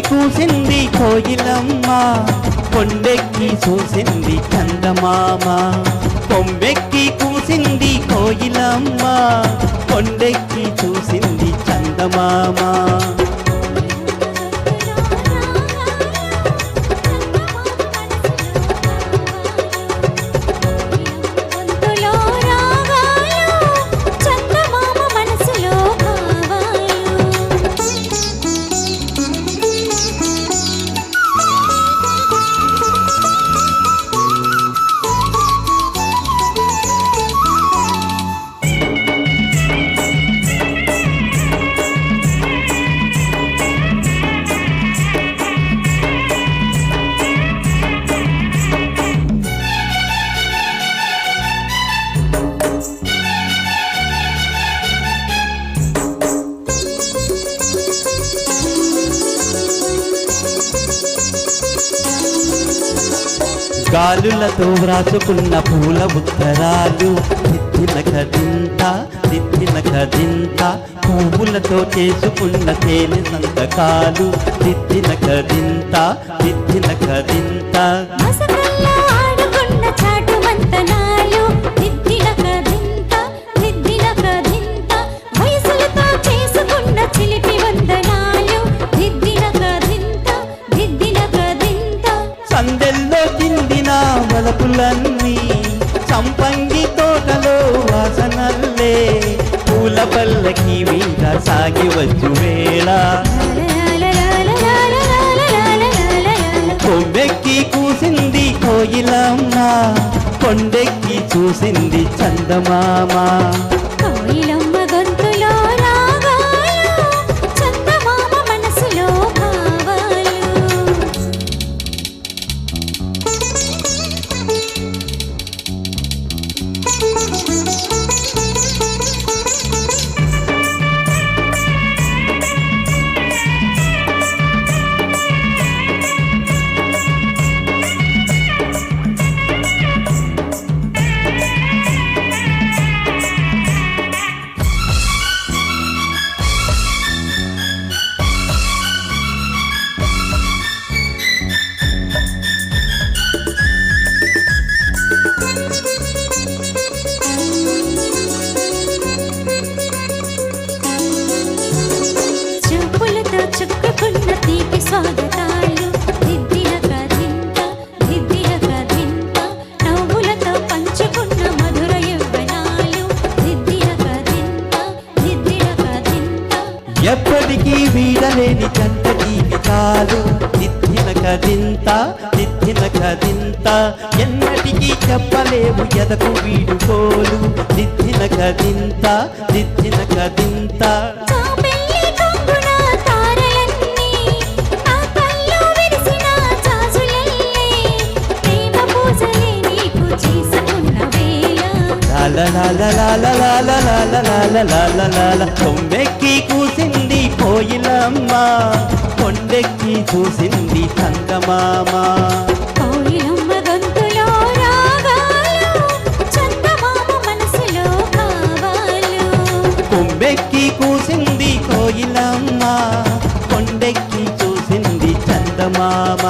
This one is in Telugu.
కూసింది కోయిలమ్మ, కొండెక్కి చూసింది చందమామ. కొమ్మెక్కి కూసింది కోయిలమ్మ, కొండెక్కి చూసింది చందమామ. గాలులతో వ్రాసుకున్న పూల ఉత్తరాలు, దిద్దిన కదింత దిద్దిన కదింత. పువ్వులతో చేసుకున్న తేనె సంతకాలు, దిద్దిన కదింత దిద్దిన కదింత. సందెల్లో తిండిన వలపులన్నీ, సంపంగి తోటలో వాసనల్లే. పూల పల్లకి మీద సాగి వచ్చు వేళ, కొమ్మెక్కి కూసింది కోయిలమ్మ, కొండెక్కి చూసింది చందమామ. కోయిలమ్మ గొంతులో రాగాలు, చందమామ మనసులో భావాలు. చుక్కుకున్న తీపి స్వాగతాలు, దిద్దిన కదింత దిద్దిన కదింత. నవ్వులతో పంచుకున్న మధుర యవ్వనాలు, దిద్దిన కదింత దిద్దిన కదింత. ఎప్పటికీ వీడలేని జంట జీవితాలు, దిద్దిన కదింత దిద్దిన కదింత. ఎన్నటికీ చెప్పలేవు ఎదకు వీడుకోలు, దిద్దిన కదింత దిద్దిన కదింత. కొమ్మెక్కి కూసింది కోయిలమ్మ, కొండెక్కి చూసింది చందమామ. కోయిలమ్మ గొంతులో రాగాలు, చందమామ మనసులో భావాలు. కొమ్మెక్కి కూసింది కోయిలమ్మ, కొండెక్కి చూసింది చందమామ.